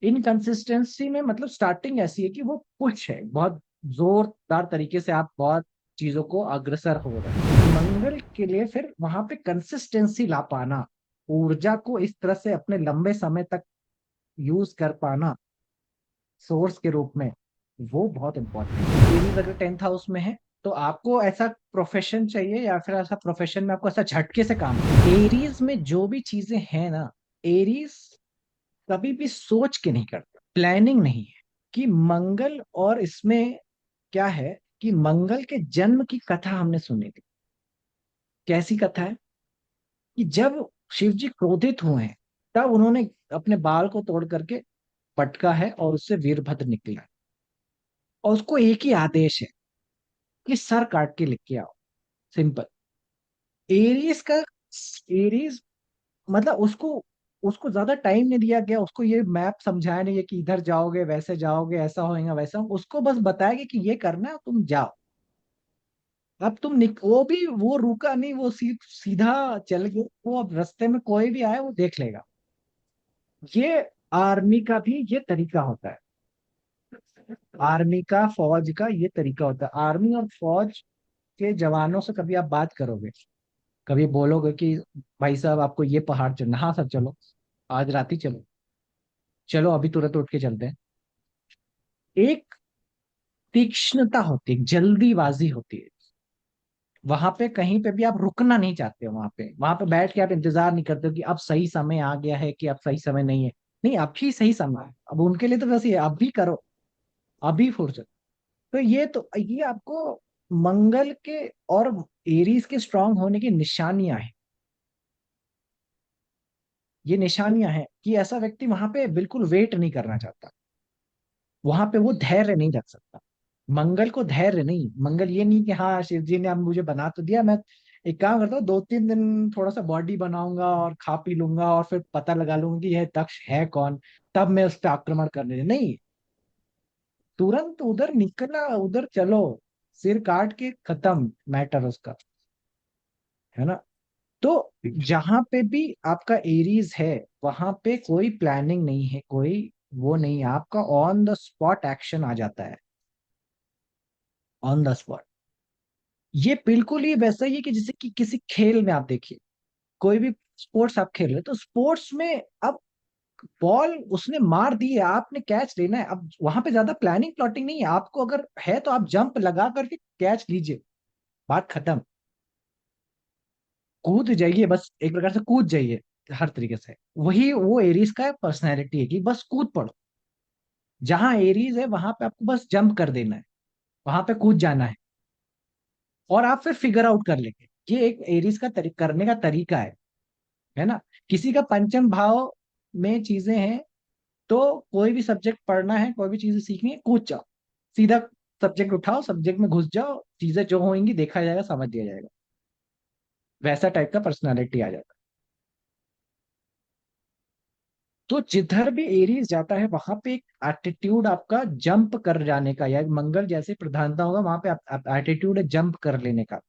Inconsistency में मतलब starting ऐसी है कि वो कुछ है, बहुत जोरदार तरीके से आप बहुत चीजों को अग्रसर हो रहे हैं। मंगल के लिए फिर वहां पे कंसिस्टेंसी ला पाना, ऊर्जा को इस तरह से अपने लंबे समय तक यूज कर पाना सोर्स के रूप में, वो बहुत इंपॉर्टेंट है। एरीज अगर 10th हाउस में है तो आपको ऐसा प्रोफेशन चाहिए, या फिर ऐसा प्रोफेशन में आपको ऐसा झटके से काम। एरीज में जो भी चीजें हैं ना, एरीज कभी भी सोच के नहीं करता, प्लानिंग नहीं है। कि मंगल, और इसमें क्या है कि मंगल के जन्म की कथा हमने सुनी थी। कैसी कथा है कि जब शिव जी क्रोधित हुए हैं, तब उन्होंने अपने बाल को तोड़ करके पटका है और उससे वीरभद्र निकला है। और उसको एक ही आदेश है कि सर काट के लेके आओ, सिंपल। एरीज का, एरीज मतलब उसको उसको ज्यादा टाइम नहीं दिया गया, उसको ये मैप समझाया नहीं है कि इधर जाओगे वैसे जाओगे, ऐसा होएगा वैसा, उसको बस बताया गया कि ये करना है, तुम जाओ। अब वो भी वो रुका नहीं, वो सीधा चल गया। वो अब रास्ते में कोई भी आए वो देख लेगा। ये आर्मी का भी ये तरीका होता है। आर्मी का, फौज का ये तरीका होता है। आर्मी और फौज के जवानों से कभी आप बात करोगे, कभी बोलोगे कि भाई साहब आपको ये पहाड़ चढ़ना, हाँ सर चलो, आज रात ही चलो, चलो अभी तुरंत उठ के चलते हैं। एक तीक्ष्णता होती है, जल्दीबाजी होती है। वहां पे कहीं पे भी आप रुकना नहीं चाहते हो, वहां पे बैठ के आप इंतजार नहीं करते हो कि अब सही समय आ गया है कि अब सही समय नहीं है। नहीं, अभी सही समय है। अब उनके लिए तो वैसे ही है, अभी करो, अभी फुर्सत। तो ये आपको मंगल के और एरीज के स्ट्रांग होने की निशानियां हैं। ये निशानियां हैं कि ऐसा व्यक्ति वहां पे बिल्कुल वेट नहीं करना चाहता, वहां पे वो धैर्य नहीं रख सकता। मंगल को धैर्य नहीं, मंगल ये नहीं कि हाँ शिव जी ने अब मुझे बना तो दिया, मैं एक काम करता हूँ 2-3 दिन थोड़ा सा बॉडी बनाऊंगा और खा पी लूंगा और फिर पता लगा लूंगा कि यह दक्ष है कौन, तब मैं उस पर आक्रमण करने नहीं। तुरंत उधर निकला, उधर चलो, सिर काट के खत्म मैटर उसका, है ना। तो जहां पे भी आपका एरीज है, वहां पे कोई प्लानिंग नहीं है, कोई वो नहीं है, आपका ऑन द स्पॉट एक्शन आ जाता है, ऑन द स्पॉट। ये बिल्कुल ही वैसा ही है कि जैसे कि किसी खेल में आप देखिए, कोई भी स्पोर्ट्स आप खेल रहे हो, तो स्पोर्ट्स में अब बॉल उसने मार दी है, आपने कैच लेना है। अब वहां पे ज्यादा प्लानिंग प्लॉटिंग नहीं है, आपको अगर है तो आप जंप लगा करके कैच लीजिए, बात खत्म। कूद जाइए, बस एक प्रकार से कूद जाइए हर तरीके से। वही वो एरीज का पर्सनैलिटी है कि बस कूद पड़ो। जहां एरीज है वहां पे आपको बस जंप कर देना है, वहां पे कूद जाना है, और आप फिर फिगर आउट कर लेंगे। ये एक एरीज का करने का तरीका है ना। किसी का पंचम भाव में चीजें हैं, तो कोई भी सब्जेक्ट पढ़ना है, कोई भी चीजें सीखनी है, कूद जाओ, सीधा सब्जेक्ट उठाओ, सब्जेक्ट में घुस जाओ, चीजें जो होंगी देखा जाएगा, समझ दिया जाएगा। वैसा टाइप का पर्सनालिटी आ जाता है। तो जिधर भी एरीज जाता है वहां पे एक एटीट्यूड आपका जंप कर जाने का, या मंगल जैसे प्रधानता होगा वहां पे एटीट्यूड है जंप कर लेने का।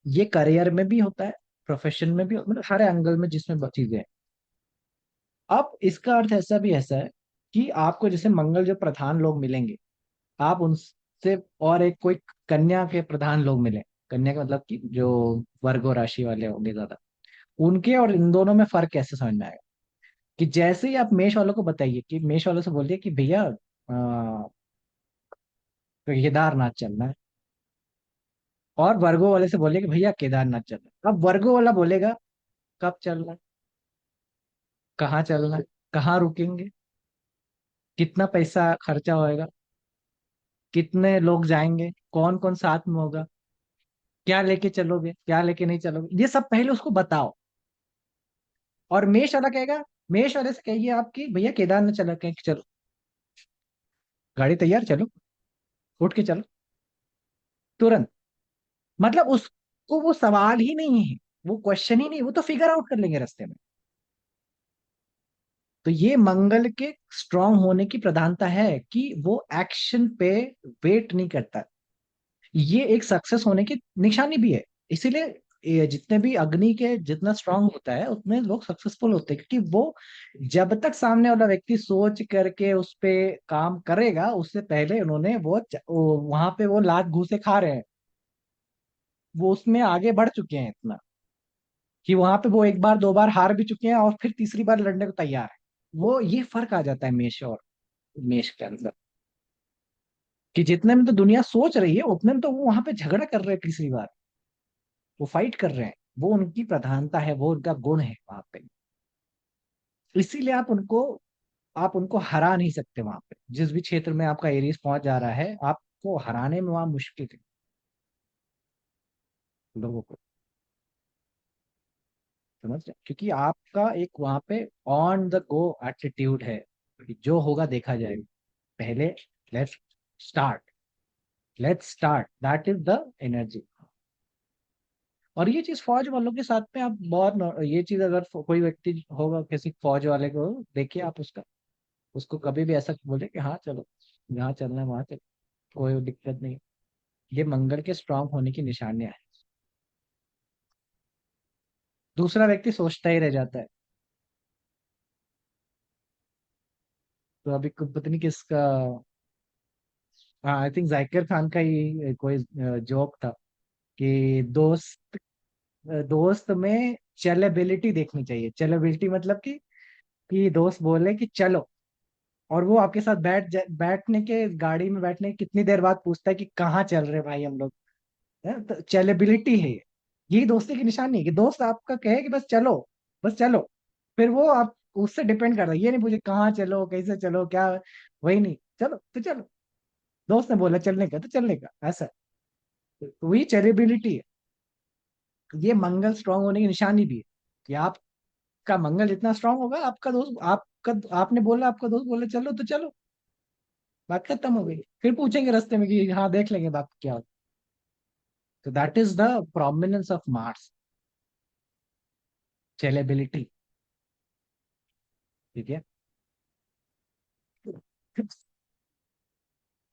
ये करियर में भी होता है, प्रोफेशन में भी, मतलब हर एंगल में जिसमें चीजें हैं। अब इसका अर्थ ऐसा भी ऐसा है कि आपको जैसे मंगल जो प्रधान लोग मिलेंगे, आप उनसे और एक कोई कन्या के प्रधान लोग मिले, कन्या का मतलब कि जो वर्गो राशि वाले होंगे ज्यादा, उनके और इन दोनों में फर्क कैसे समझ में आएगा। कि जैसे ही आप मेष वालों को बताइए, कि मेष वालों से बोलिए कि भैया केदारनाथ चलना है, और वर्गो वाले से बोलिए कि भैया केदारनाथ चलना है। अब वर्गो वाला बोलेगा कब चलना है, कहाँ चलना है, कहाँ रुकेंगे, कितना पैसा खर्चा होएगा, कितने लोग जाएंगे, कौन कौन साथ में होगा, क्या लेके चलोगे, क्या लेके नहीं चलोगे, ये सब पहले उसको बताओ। और मेष वाला कहेगा, मेष वाले से कहिए आपकी भैया केदारनाथ चला, कहें चलो, गाड़ी तैयार, चलो, उठ के चलो, तुरंत। मतलब उसको वो सवाल ही नहीं है, वो क्वेश्चन ही नहीं, वो तो फिगर आउट कर लेंगे रास्ते में। तो ये मंगल के स्ट्रांग होने की प्रधानता है कि वो एक्शन पे वेट नहीं करता। ये एक सक्सेस होने की निशानी भी है। इसीलिए जितने भी अग्नि के जितना स्ट्रांग होता है उतने लोग सक्सेसफुल होते हैं, क्योंकि वो जब तक सामने वाला व्यक्ति सोच करके उस पे काम करेगा, उससे पहले उन्होंने वहां पे वो लात घूंसे खा रहे हैं, वो उसमें आगे बढ़ चुके हैं इतना कि वहां पे वो एक बार दो बार हार भी चुके हैं और फिर तीसरी बार लड़ने को तैयार है। वो ये फर्क आ जाता है मेष और मेष के अंदर, कि जितने में तो दुनिया सोच रही है उतने में तो वो वहां पे झगड़ा कर रहे हैं तीसरी बार, वो फाइट कर रहे हैं। वो उनकी प्रधानता है, वो उनका गुण है वहां पे। इसीलिए आप उनको हरा नहीं सकते वहां पे। जिस भी क्षेत्र में आपका एरीज पहुंच जा रहा है, आपको हराने में वहां मुश्किल है लोगों को, समझ रहे हैं? क्योंकि आपका एक वहां पे ऑन द गो एटीट्यूड है कि जो होगा देखा जाएगा, पहले let's start, let's start, that is the energy. और ये चीज फौज वालों के साथ में आप बहुत ये चीज अगर कोई व्यक्ति होगा किसी फौज वाले को देखिए आप उसका, उसको कभी भी ऐसा बोले कि हाँ चलो यहाँ चलना है वहां चलो, कोई दिक्कत नहीं। ये मंगल के स्ट्रांग होने की निशानियां है। दूसरा व्यक्ति सोचता ही रह जाता है। तो अभी पता नहीं किसका, हाँ आई थिंक जाकिर खान का ही कोई जोक था कि दोस्त में चलेबिलिटी देखनी चाहिए। चलेबिलिटी मतलब कि दोस्त बोले कि चलो, और वो आपके साथ बैठने के गाड़ी में बैठने के कितनी देर बाद पूछता है कि कहाँ चल रहे भाई हम लोग। तो चलेबिलिटी है ये। यही दोस्ती की निशानी है कि दोस्त आपका कहे कि बस चलो, बस चलो, फिर वो आप उससे डिपेंड करता है। ये नहीं पूछे कहाँ चलो, कैसे चलो, क्या, वही नहीं, चलो तो चलो, दोस्त ने बोला चलने का तो चलने का, ऐसा। तो वही चलेबिलिटी है। ये मंगल स्ट्रांग होने की निशानी भी है कि आपका मंगल जितना स्ट्रांग होगा, आपका दोस्त आपका, आपने बोला, आपका दोस्त बोले चलो तो चलो, बात खत्म हो गई। फिर पूछेंगे रास्ते में कि हाँ देख लेंगे बात क्या होती। तो that is the prominence of Mars, चेलेबिलिटी। ठीक है।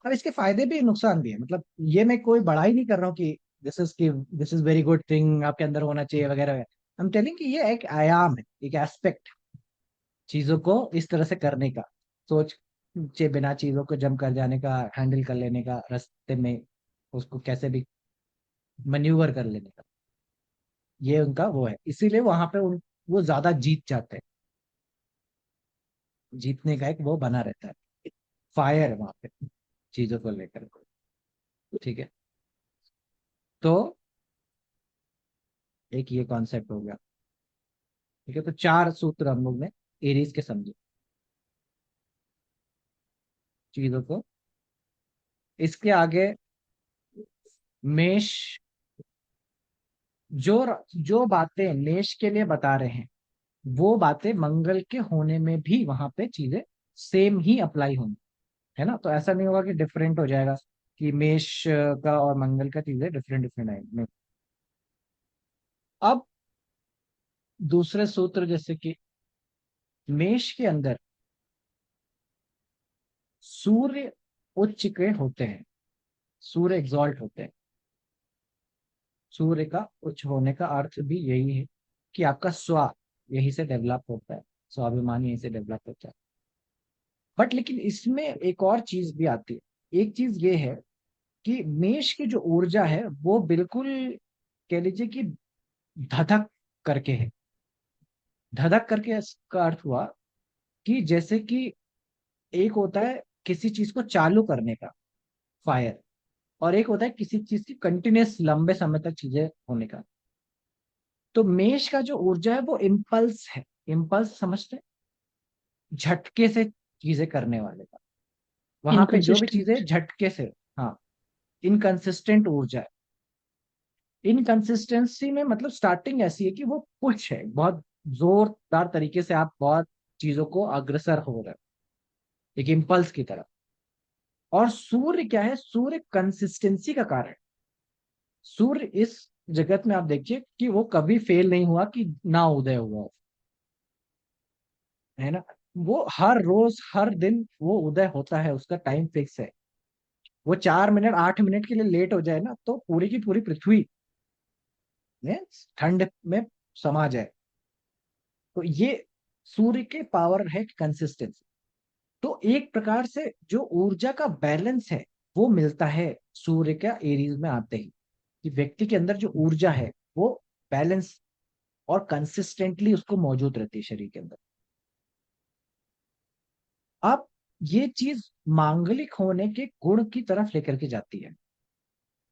अब इसके फायदे भी नुकसान भी है, मतलब ये मैं कोई बड़ाई नहीं कर रहा हूँ कि this is very good thing आपके अंदर होना चाहिए वगैरह। आई एम टेलिंग कि ये एक आयाम है, एक एस्पेक्ट, चीजों को इस तरह से करने का, सोच के बिना चीजों को जम कर जाने का, हैंडल कर लेने का रास्ते में, उसको कैसे भी मन्यूवर कर लेने का, ये उनका वो है। इसीलिए वहां पे वो ज्यादा जीत जाते हैं। जीतने का एक वो बना रहता है, फायर है वहां पे चीजों को लेकर। ठीक है। तो एक ये कॉन्सेप्ट हो गया। ठीक है, तो चार सूत्र हम लोग ने एरीज के समझे चीजों को। इसके आगे मेष, जो जो बातें मेष के लिए बता रहे हैं, वो बातें मंगल के होने में भी वहां पे चीजें सेम ही अप्लाई होंगी, है ना? तो ऐसा नहीं होगा कि डिफरेंट हो जाएगा, कि मेष का और मंगल का चीजें डिफरेंट डिफरेंट आएंगी, नहीं। अब दूसरे सूत्र जैसे कि मेष के अंदर सूर्य उच्च के होते हैं, सूर्य एग्जॉल्ट होते हैं। सूर्य का उच्च होने का अर्थ भी यही है कि आपका स्व यहीं से डेवलप होता है, स्वाभिमान यहीं से डेवलप होता है। बट लेकिन इसमें एक और चीज भी आती है। एक चीज ये है कि मेष की जो ऊर्जा है वो बिल्कुल, कह लीजिए कि धधक करके है। धधक करके इसका अर्थ हुआ कि जैसे कि एक होता है किसी चीज को चालू करने का, फायर, और एक होता है किसी चीज की कंटिन्यूस लंबे समय तक चीजें होने का। तो मेष का जो ऊर्जा है वो इम्पल्स है। इम्पल्स समझते हैं? झटके से चीजें करने वाले का। वहां पे जो भी चीजें इनकंसिस्टेंट। झटके से, हाँ, इनकंसिस्टेंट ऊर्जा है। इनकंसिस्टेंसी में मतलब स्टार्टिंग ऐसी है कि वो कुछ है बहुत जोरदार तरीके से, आप बहुत चीजों को अग्रसर हो रहे हो एक इम्पल्स की तरफ। और सूर्य क्या है? सूर्य कंसिस्टेंसी का कारण है। सूर्य इस जगत में आप देखिए कि वो कभी फेल नहीं हुआ कि ना उदय हुआ हो, है ना? वो हर रोज हर दिन वो उदय होता है, उसका टाइम फिक्स है। वो 4 मिनट 8 मिनट के लिए लेट हो जाए ना तो पूरी की पूरी पृथ्वी मीन्स ठंड में समा जाए। तो ये सूर्य के पावर है कंसिस्टेंसी। तो एक प्रकार से जो ऊर्जा का बैलेंस है वो मिलता है सूर्य का एरीज में आते ही, कि व्यक्ति के अंदर जो ऊर्जा है वो बैलेंस और कंसिस्टेंटली उसको मौजूद रहती है शरीर के अंदर। अब ये चीज मांगलिक होने के गुण की तरफ लेकर के जाती है।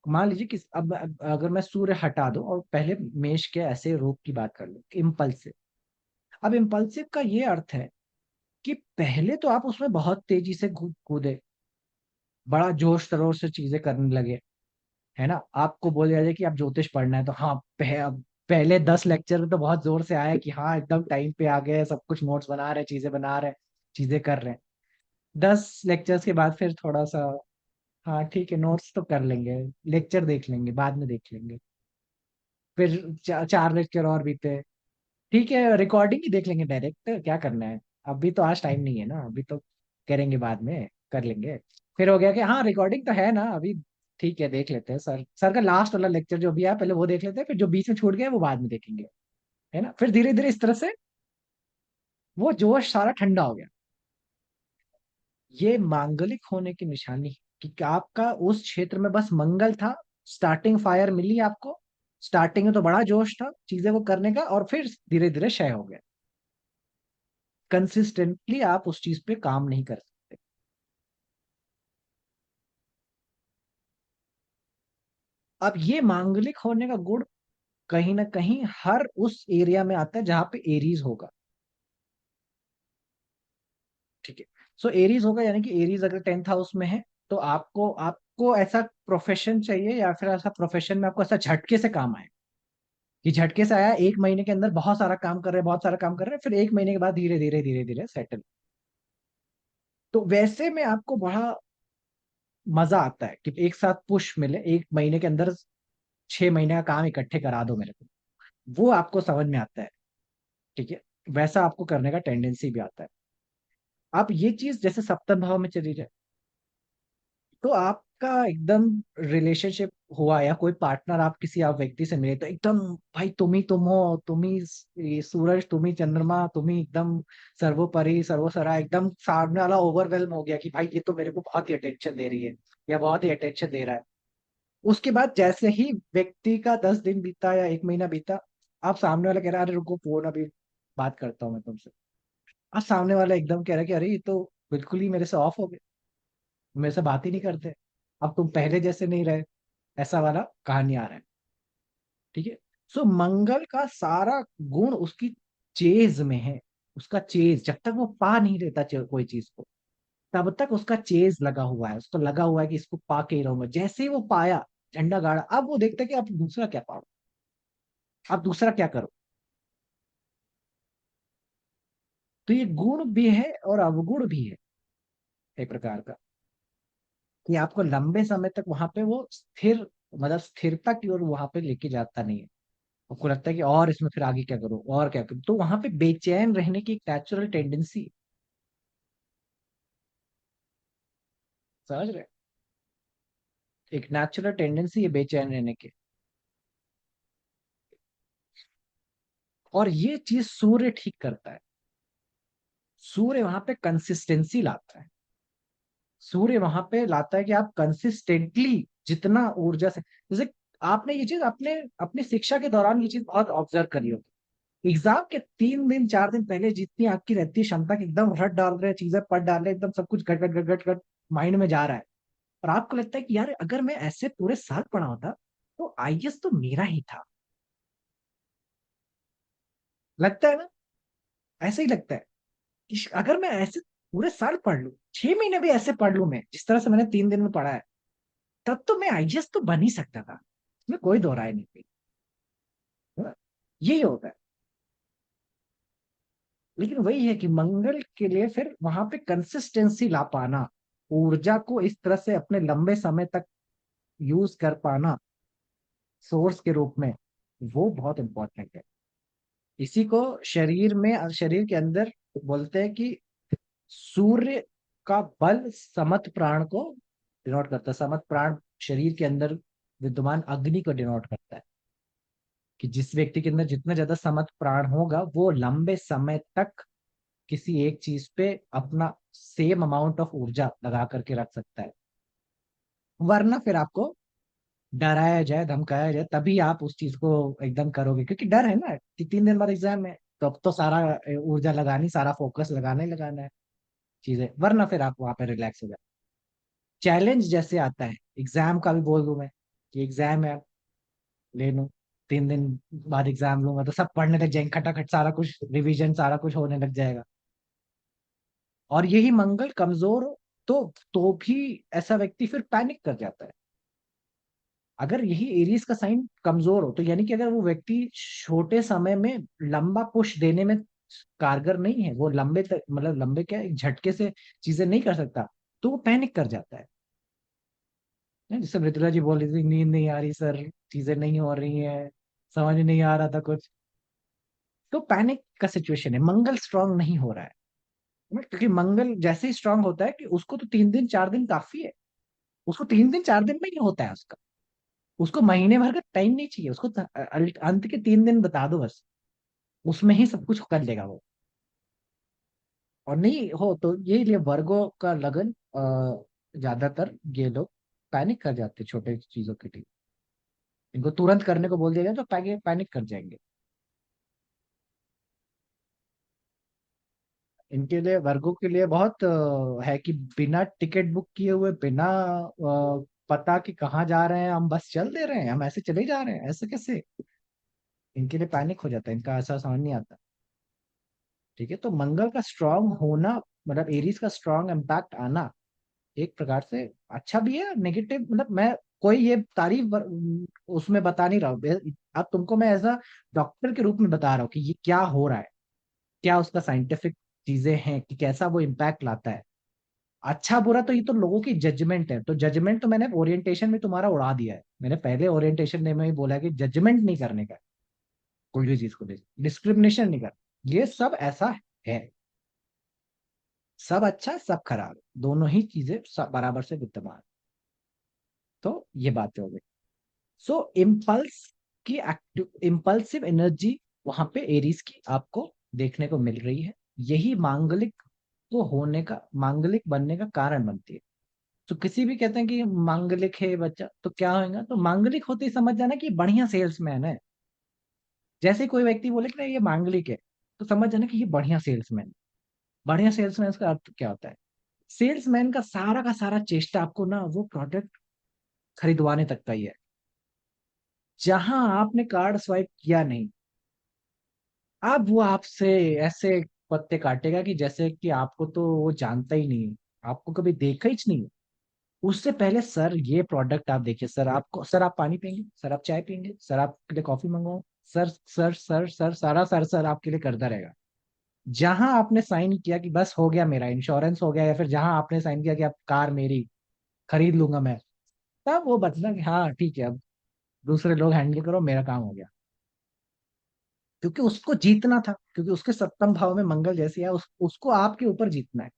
मान लीजिए कि अब अगर मैं सूर्य हटा दूं और पहले मेष के ऐसे रूप की बात कर लूं, इम्पल्सिव। अब इम्पल्सिव का ये अर्थ है कि पहले तो आप उसमें बहुत तेजी से कूदे, बड़ा जोश शोर से चीजें करने लगे, है ना। आपको बोल दिया जाए कि आप ज्योतिष पढ़ना है तो हाँ, पहले 10 लेक्चर में तो बहुत जोर से आया कि हाँ एकदम टाइम पे आ गए, सब कुछ नोट्स बना रहे, चीजें बना रहे, चीजें कर रहे हैं। 10 लेक्चर्स के बाद फिर थोड़ा सा, हाँ ठीक है नोट्स तो कर लेंगे, लेक्चर देख लेंगे, बाद में देख लेंगे। फिर 4 लेक्चर और बीते, ठीक है रिकॉर्डिंग ही देख लेंगे डायरेक्ट, क्या करना है, अभी तो आज टाइम नहीं है ना, अभी तो करेंगे, बाद में कर लेंगे। फिर हो गया कि हाँ रिकॉर्डिंग तो है ना अभी, ठीक है देख लेते हैं, सर का लास्ट वाला लेक्चर जो भी है पहले वो देख लेते हैं, फिर जो बीच में छूट गया वो बाद में देखेंगे, है ना। फिर धीरे धीरे इस तरह से वो जोश सारा ठंडा हो गया। ये मांगलिक होने की निशानी है कि आपका उस क्षेत्र में बस मंगल था, स्टार्टिंग फायर मिली आपको, स्टार्टिंग में तो बड़ा जोश था चीजें वो करने का, और फिर धीरे धीरे क्षय हो गया। कंसिस्टेंटली आप उस चीज पे काम नहीं कर सकते। अब ये मांगलिक होने का गुण कहीं ना कहीं हर उस एरिया में आता है जहां पे एरीज होगा। ठीक है। सो एरीज होगा यानी कि एरीज अगर 10th हाउस में है, तो आपको आपको ऐसा प्रोफेशन चाहिए, या फिर ऐसा प्रोफेशन में आपको ऐसा झटके से काम आए, कि झटके से आया 1 महीने के अंदर बहुत सारा काम कर रहे हैं, बहुत सारा काम कर रहे हैं, फिर 1 महीने के बाद धीरे धीरे धीरे धीरे सेटल। तो वैसे में आपको बड़ा मजा आता है कि एक साथ पुश मिले, 1 महीने के अंदर 6 महीने का काम इकट्ठे करा दो मेरे को, वो आपको समझ में आता है। ठीक है। वैसा आपको करने का टेंडेंसी भी आता है। आप ये चीज जैसे सप्तम भाव में चली जाए, तो आपका एकदम रिलेशनशिप हुआ, या कोई पार्टनर आप किसी आप व्यक्ति से मिले, तो एकदम भाई तुम ही तुम हो, तुम ही ये सूरज, तुम ही चंद्रमा, तुम ही एकदम सर्वोपरि सर्वसरा, एकदम सामने वाला ओवरवेल्म हो गया कि भाई ये तो मेरे को बहुत ही अटेंशन दे रही है, या बहुत ही अटेंशन दे रहा है। उसके बाद जैसे ही व्यक्ति का 10 दिन बीता या 1 महीना बीता, आप सामने वाला कह रहा है अरे रुको फोन अभी बात करता हूँ मैं तुमसे, अब सामने वाला एकदम कह रहा है कि अरे ये तो बिल्कुल ही मेरे से ऑफ हो गए, मेरे से बात ही नहीं करते, अब तुम पहले जैसे नहीं रहे, ऐसा वाला कहानी आ रहा है। ठीक है। सो मंगल का सारा गुण उसकी चेज में है। उसका चेज जब तक वो पा नहीं लेता कोई चीज को, तब तक उसका चेज लगा हुआ है, उसको लगा हुआ है कि इसको पा के ही रहूंगा। जैसे ही वो पाया, झंडा गाड़ा, अब वो देखता है कि अब दूसरा क्या पाओ, अब दूसरा क्या करो। तो ये गुण भी है और अवगुण भी है एक प्रकार का, कि आपको लंबे समय तक वहां पे वो स्थिर, मतलब स्थिरता की ओर वहां पे लेके जाता नहीं है। आपको लगता है कि और इसमें फिर आगे क्या करूं और क्या करूं, तो वहां पे बेचैन रहने की एक नेचुरल टेंडेंसी, समझ रहे हैं? एक नेचुरल टेंडेंसी है बेचैन रहने की। और ये चीज सूर्य ठीक करता है। सूर्य वहां पे कंसिस्टेंसी लाता है। सूर्य वहां पे लाता है कि आप कंसिस्टेंटली जितना ऊर्जा से, जैसे आपने ये चीज अपने अपनी शिक्षा के दौरान ये चीज बहुत ऑब्जर्व करी होगी। एग्जाम के 3 दिन 4 दिन पहले जितनी आपकी रहती है क्षमता कि एकदम रट डाल रहे हैं, चीजें पढ़ डाल रहे हैं, एकदम सब कुछ गट गट गट गट गट माइंड में जा रहा है, और आपको लगता है कि यार अगर मैं ऐसे पूरे साल पढ़ा होता तो आईएएस तो मेरा ही था। लगता है ना, ऐसे ही लगता है कि अगर मैं ऐसे पूरे साल पढ़ लूं, 6 महीने भी ऐसे पढ़ लूं, मैं जिस तरह से मैंने 3 दिन में पढ़ा है, तब तो मैं आईएएस तो बन ही सकता था, इसमें कोई दो राय नहीं थी, है ना? यही होता है। लेकिन वही है कि मंगल के लिए फिर वहां पे कंसिस्टेंसी ला पाना, ऊर्जा को इस तरह से अपने लंबे समय तक यूज कर पाना सोर्स के रूप में, वो बहुत इंपॉर्टेंट है। इसी को शरीर में, शरीर के अंदर बोलते हैं कि सूर्य का बल समत प्राण को डिनोट करता है। समत प्राण शरीर के अंदर विद्यमान अग्नि को डिनोट करता है। कि जिस व्यक्ति के अंदर जितना ज्यादा समर्थ प्राण होगा वो लंबे समय तक किसी एक चीज पे अपना सेम अमाउंट ऑफ ऊर्जा लगा करके रख सकता है। वरना फिर आपको डराया जाए, धमकाया जाए, तभी आप उस चीज को एकदम करोगे, क्योंकि डर है ना कि 3 दिन बाद एग्जाम है, तो अब तो सारा ऊर्जा लगानी, सारा फोकस लगाना ही लगाना है चीजें, वरना फिर आप वहां पे रिलैक्स हो जाए। चैलेंज जैसे आता है, एग्जाम का भी बोल दूं मैं कि एग्जाम है, ले लूं, 3 दिन बाद एग्जाम लूंगा तो सब पढ़ने लग जाएंगे, खटाखट सारा कुछ रिवीजन सारा कुछ होने लग जाएगा। और यही मंगल कमजोर हो तो भी ऐसा व्यक्ति फिर पैनिक कर जाता है। अगर यही एरीज का साइन कमजोर हो तो यानी कि अगर वो व्यक्ति छोटे समय में लंबा पुश देने में कारगर नहीं है, वो लंबे तक मतलब लंबे क्या एक झटके से चीजें नहीं कर सकता, तो वो पैनिक कर जाता है। जैसे मृदुला जी बोल रही थी, नींद नहीं आ रही सर, चीजें नहीं हो रही हैं, समझ नहीं आ रहा था कुछ, तो पैनिक का सिचुएशन है, मंगल स्ट्रांग नहीं हो रहा है। क्योंकि मंगल जैसे ही स्ट्रांग होता है कि उसको तो 3 दिन 4 दिन काफी है, उसको 3 दिन 4 दिन में ही होता है उसका, उसको महीने भर का टाइम नहीं चाहिए, उसको अंत के 3 दिन बता दो बस, उसमें ही सब कुछ कर लेगा वो। और नहीं हो तो यही लिए वर्गों का लगन, ज्यादातर ये लोग पैनिक कर जाते हैं छोटे चीजों के लिए, इनको तुरंत करने को बोल दिया जाए तो पैनिक कर जाएंगे। इनके लिए वर्गों के लिए बहुत है कि बिना टिकट बुक किए हुए, बिना पता कि कहाँ जा रहे हैं, हम बस चल दे रहे हैं, हम ऐसे चले जा रहे हैं, ऐसे कैसे, इनके लिए पैनिक हो जाता है, इनका ऐसा समझ नहीं आता। ठीक है, तो मंगल का स्ट्रांग होना, मतलब एरीज का स्ट्रांग इम्पैक्ट आना एक प्रकार से अच्छा भी है, नेगेटिव, मतलब मैं कोई ये तारीफ उसमें बता नहीं रहा हूँ, अब तुमको मैं एज अ डॉक्टर के रूप में बता रहा हूँ कि ये क्या हो रहा है, क्या उसका साइंटिफिक चीजें हैं कि कैसा वो इम्पैक्ट लाता है। अच्छा बुरा तो ये तो लोगों की जजमेंट है, तो जजमेंट तो मैंने ओरिएंटेशन में तुम्हारा उड़ा दिया है, मैंने पहले ओरिएंटेशन में ही बोला है कि जजमेंट नहीं करने का, कोई भी चीज को डिस्क्रिमिनेशन नहीं कर, ये सब ऐसा है, सब अच्छा सब खराब, दोनों ही चीजें बराबर से विद्यमान। तो ये बातें हो गई। सो इम्पल्स की एक्टिव इम्पल्सिव एनर्जी वहां पे एरीज की आपको देखने को मिल रही है, यही मांगलिक को होने का, मांगलिक बनने का कारण बनती है। तो किसी भी कहते हैं कि मांगलिक है बच्चा तो क्या होगा, तो मांगलिक होते ही समझ जाना कि बढ़िया सेल्समैन है। जैसे ही कोई व्यक्ति बोले कि ना ये मांगलिक है, तो समझ जाना कि ये बढ़िया सेल्समैन। बढ़िया सेल्समैन का अर्थ क्या होता है, सेल्समैन का सारा चेष्टा आपको ना वो प्रोडक्ट खरीदवाने तक का ही है। जहां आपने कार्ड स्वाइप किया नहीं, अब वो आपसे ऐसे पत्ते काटेगा कि जैसे कि आपको तो वो जानता ही नहीं है, आपको कभी देखा ही नहीं है। उससे पहले सर ये प्रोडक्ट आप देखिए, सर आपको, सर आप पानी पियेंगे, सर आप चाय पियेंगे, सर आपके लिए कॉफी मंगवाओ, सर सर सर सर सारा सर सर आपके लिए करता रहेगा। जहां आपने साइन किया कि बस हो गया मेरा इंश्योरेंस हो गया, या फिर जहां आपने साइन किया कि अब कार मेरी खरीद लूंगा मैं, तब वो बचना कि हाँ ठीक है, अब दूसरे लोग हैंडल करो, मेरा काम हो गया। क्योंकि उसको जीतना था, क्योंकि उसके सप्तम भाव में मंगल जैसी है, उसको आपके ऊपर जीतना है।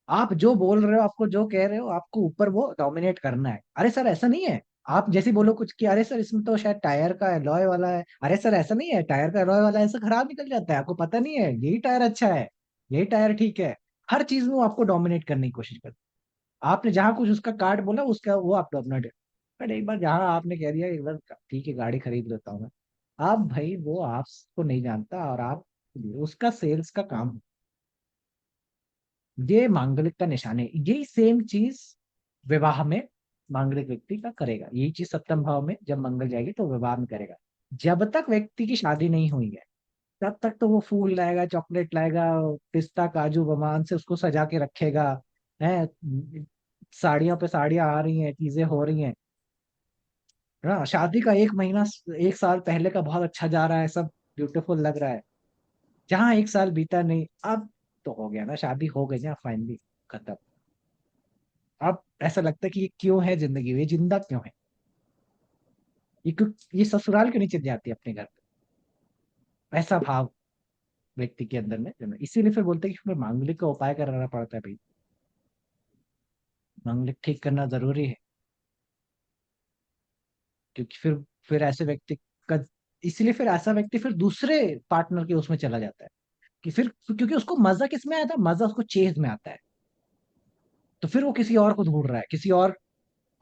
आप जो बोल रहे हो, आपको जो कह रहे हो, आपको ऊपर वो डोमिनेट करना है। अरे सर ऐसा नहीं है, आप जैसे बोलो कुछ कि अरे सर इसमें तो शायद टायर का एलॉय वाला है, अरे सर ऐसा नहीं है, टायर का एलॉय वाला ऐसा खराब निकल जाता है, आपको पता नहीं है, यही टायर अच्छा है, यही टायर ठीक है। हर चीज में वो आपको डोमिनेट करने की कोशिश करते हैं। आपने जहां कुछ उसका कार्ड बोला उसका वो आप डोमिनेट, बट एक बार जहां आपने कह दिया एक बार ठीक है गाड़ी खरीद लेता हूँ मैं, आप भाई वो आपको नहीं जानता, और आप उसका सेल्स का काम, ये मांगलिक का निशान है। यही सेम चीज विवाह में मांगलिक व्यक्ति का करेगा, यही चीज सप्तम भाव में जब मंगल जाएगी तो विवाह में करेगा। जब तक व्यक्ति की शादी नहीं हुई है तब तक तो वो फूल लाएगा, चॉकलेट लाएगा, पिस्ता काजू बादाम से उसको सजा के रखेगा, है, साड़ियों पे साड़ियां आ रही हैं, चीजें हो रही हैं, है ना, शादी का 1 महीना 1 साल पहले का बहुत अच्छा जा रहा है, सब ब्यूटीफुल लग रहा है। जहाँ 1 साल बीता नहीं, अब तो हो गया ना, शादी हो गई ना फाइनली, खत्म। अब ऐसा लगता है कि ये क्यों है जिंदगी में, ये जिंदा क्यों है, ये क्यों, ये ससुराल क्यों नहीं चली जाती अपने घर पे, ऐसा भाव व्यक्ति के अंदर में जन्म। इसीलिए फिर बोलते हैं कि हमें मांगलिक का उपाय कराना पड़ता है भाई, मांगलिक ठीक करना जरूरी है। क्योंकि फिर ऐसे व्यक्ति का इसलिए फिर ऐसा व्यक्ति फिर दूसरे पार्टनर के उसमें चला जाता है कि फिर, क्योंकि उसको मजा किस में आता है, मजा उसको चेज में आता है। तो फिर वो किसी और को ढूंढ रहा है, किसी और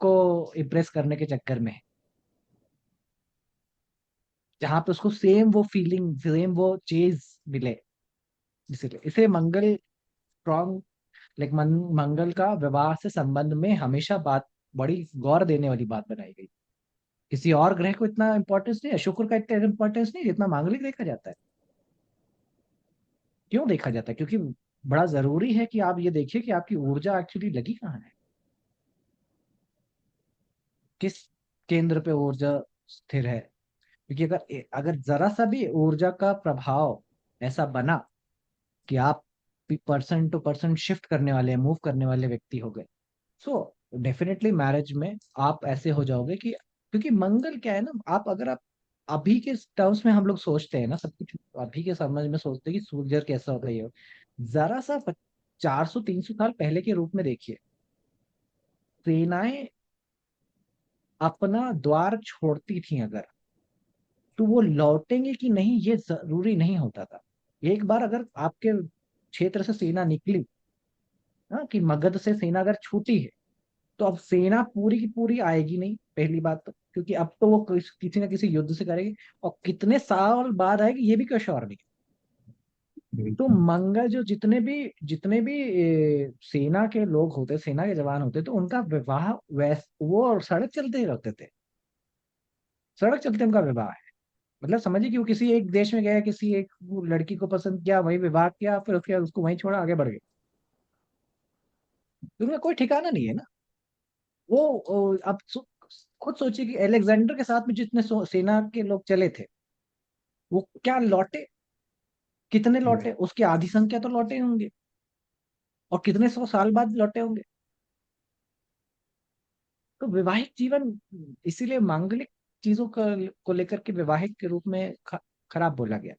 को इम्प्रेस करने के चक्कर में है, जहां पे उसको सेम वो फीलिंग, सेम वो चेज मिले। इसीलिए इसे मंगल स्ट्रॉन्ग, लाइक मंगल का विवाह से संबंध में हमेशा बात बड़ी गौर देने वाली बात बनाई गई। किसी और ग्रह को इतना इंपॉर्टेंस नहीं है, शुक्र का इतना इंपॉर्टेंस नहीं जितना मांगलिक देखा जाता है। क्यों देखा जाता है? क्योंकि बड़ा जरूरी है कि आप ये देखिए कि आपकी ऊर्जा एक्चुअली लगी कहाँ है, किस केंद्र पे ऊर्जा स्थिर है। क्योंकि अगर अगर जरा सा भी ऊर्जा का प्रभाव ऐसा बना कि आप पर्सन टू पर्सन शिफ्ट करने वाले, मूव करने वाले व्यक्ति हो गए, सो डेफिनेटली मैरिज में आप ऐसे हो जाओगे कि, क्योंकि मंगल क्या है ना, आप अगर आप अभी के टर्म्स में हम लोग सोचते हैं ना, सब कुछ अभी के समझ में सोचते हैं कि सूर्य कैसा होता है ये, जरा सा 400-300 साल पहले के रूप में देखिए, सेनाएं अपना द्वार छोड़ती थी अगर, तो वो लौटेंगे कि नहीं ये जरूरी नहीं होता था। एक बार अगर आपके क्षेत्र से सेना निकली, हाँ, कि मगध से सेना अगर छूटी है, तो अब सेना पूरी की पूरी आएगी नहीं, पहली बात तो, क्योंकि अब तो वो किसी ना किसी युद्ध से करेगी, और कितने साल बाद आएगी ये भी कोई श्योर नहीं। तो बिल्कुल। मंगल जो जितने भी सेना के लोग होते, सेना के जवान होते, तो उनका विवाह वो सड़क चलते ही रहते थे, सड़क चलते उनका विवाह है। मतलब समझिए कि वो किसी एक देश में गया, किसी एक वो लड़की को पसंद किया, वही विवाह किया, फिर उसके बाद उसको वहीं छोड़ा, आगे बढ़ गए। तो उनका कोई ठिकाना नहीं है ना। अब खुद सोचिए कि अलेक्जेंडर के साथ में जितने सेना के लोग चले थे, वो क्या लौटे? कितने लौटे? उसकी आधी संख्या तो लौटे होंगे, और कितने 100 साल बाद लौटे होंगे। तो वैवाहिक जीवन इसीलिए मांगलिक चीजों को लेकर के वैवाहिक के रूप में खराब बोला गया।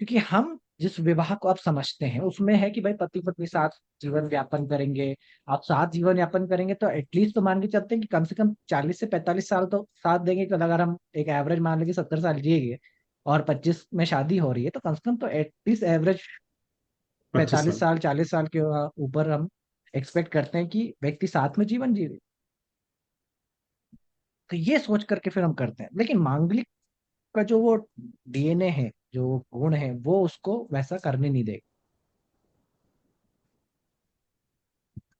क्योंकि हम जिस विवाह को आप समझते हैं उसमें है कि भाई पति पत्नी साथ जीवन यापन करेंगे। आप साथ जीवन यापन करेंगे तो एटलीस्ट तो मान के चलते हैं कि कम से कम 40 से 45 साल तो साथ देंगे। तो अगर हम एक एवरेज मान लेंगे 70 साल जिएंगे, और 25 में शादी हो रही है, तो कम से कम तो एटलीस्ट एवरेज 25 पैंतालीस साल साल 40 साल के ऊपर हम एक्सपेक्ट करते हैं कि व्यक्ति साथ में जीवन जी रहे। तो ये सोच करके फिर हम करते हैं, लेकिन मांगलिक का जो वो डीएनए है, जो गुण है, वो उसको वैसा करने नहीं देगा।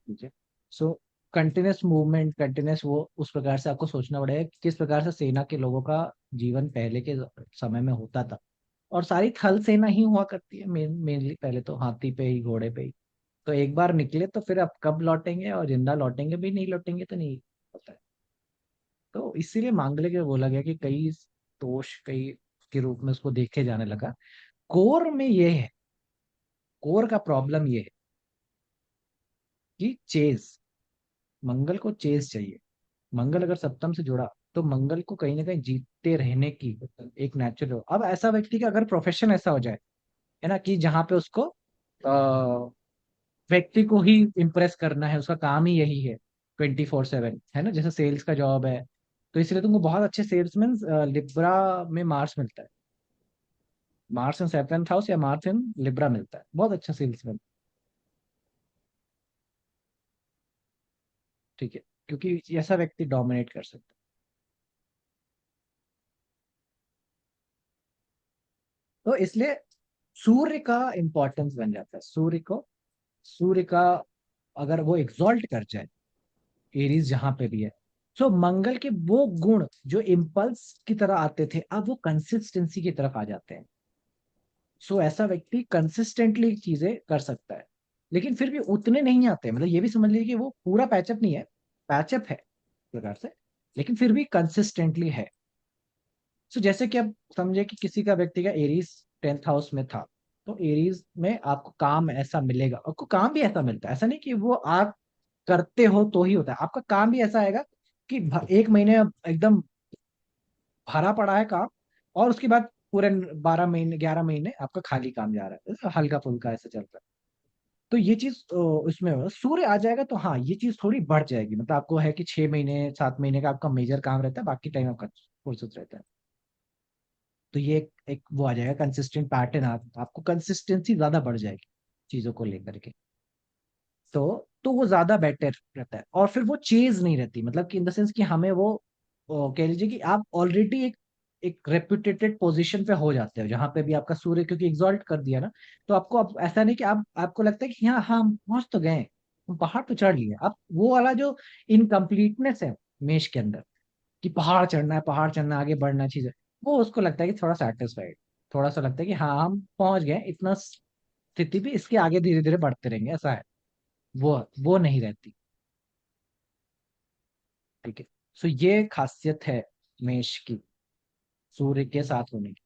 ठीक है। सो कंटिन्यूस मूवमेंट, कंटिन्यूस वो, उस प्रकार से आपको सोचना पड़ेगा कि किस प्रकार से सेना के लोगों का जीवन पहले के समय में होता था। और सारी थल सेना ही हुआ करती है, मेनली पहले तो हाथी पे ही, घोड़े पे ही। तो एक बार निकले तो फिर अब कब लौटेंगे, और जिंदा लौटेंगे भी, नहीं लौटेंगे तो नहीं होता है। तो इसीलिए मांगलिक में बोला गया कि कई दोष, कई के रूप में उसको देखे जाने लगा। कोर में ये है, कोर का प्रॉब्लम ये है कि चेज, मंगल को चेज चाहिए। मंगल अगर सप्तम से जुड़ा, तो मंगल को कहीं ना कहीं जीतते रहने की एक नेचुरल। अब ऐसा व्यक्ति का अगर प्रोफेशन ऐसा हो जाए, है ना, कि जहाँ पे उसको व्यक्ति को ही इम्प्रेस करना है, उसका काम ही यही है 24/7, है ना, जैसे सेल्स का जॉब है, तो इसलिए तुमको बहुत अच्छे सेल्समैन लिब्रा में मार्स मिलता है। मार्स इन 7th हाउस या मार्स इन लिब्रा मिलता है, बहुत अच्छा सेल्समैन। ठीक है, क्योंकि ऐसा व्यक्ति डोमिनेट कर सकता है। तो इसलिए सूर्य का इंपॉर्टेंस बन जाता है, सूर्य का अगर वो एग्जॉल्ट कर जाए, एरीज जहां पे भी है, तो मंगल के वो गुण जो इम्पल्स की तरह आते थे, अब वो कंसिस्टेंसी की तरफ आ जाते हैं। सो ऐसा व्यक्ति कंसिस्टेंटली चीजें कर सकता है, लेकिन फिर भी उतने नहीं आते। मतलब ये भी समझ लीजिए कि वो पूरा पैचअप नहीं है, पैचअप है एक प्रकार से, लेकिन फिर भी कंसिस्टेंटली है। सो जैसे कि अब समझे कि किसी का, व्यक्ति का एरीज 10th हाउस में था, तो एरीज में आपको काम ऐसा मिलेगा, आपको काम भी ऐसा मिलता है, ऐसा नहीं कि वो आप करते हो तो ही होता है, आपका काम भी ऐसा आएगा कि एक महीने एकदम भरा पड़ा है काम, और उसके बाद पूरे 12 महीने, 11 महीने आपका खाली काम जा रहा है, हल्का फुल्का ऐसे चल रहा है। तो ये चीज इसमें होगा। सूर्य आ जाएगा तो हाँ, ये चीज थोड़ी बढ़ जाएगी। मतलब आपको है कि 6 महीने 7 महीने का आपका मेजर काम रहता है, बाकी टाइम आपका फुर्सत रहता है। तो ये एक वो आ जाएगा कंसिस्टेंट पैटर्न, आपको कंसिस्टेंसी ज्यादा बढ़ जाएगी चीजों को लेकर के। तो वो ज्यादा बेटर रहता है, और फिर वो चेज नहीं रहती, मतलब कि इन द सेंस कि हमें वो कह लीजिए कि आप ऑलरेडी एक रेप्यूटेटेड पोजीशन पे हो जाते हो, जहां पे भी आपका सूर्य क्योंकि एग्जॉल्ट कर दिया ना, तो आपको अब ऐसा नहीं कि आपको लगता है कि हाँ हाँ हम पहुंच तो गए, हम पहाड़ तो चढ़ लिए, आप वो वाला जो इनकम्प्लीटनेस है मेष के अंदर, कि पहाड़ चढ़ना है, पहाड़ चढ़ना है, आगे बढ़ना है चीजें, वो उसको लगता है कि थोड़ा सेटिस्फाइड, थोड़ा सा लगता है कि हाँ हम पहुंच गए इतना स्थिति भी, इसके आगे धीरे धीरे बढ़ते रहेंगे, ऐसा है। वो नहीं रहती। ठीक है। सो ये खासियत है मेष की, सूर्य के साथ होने की।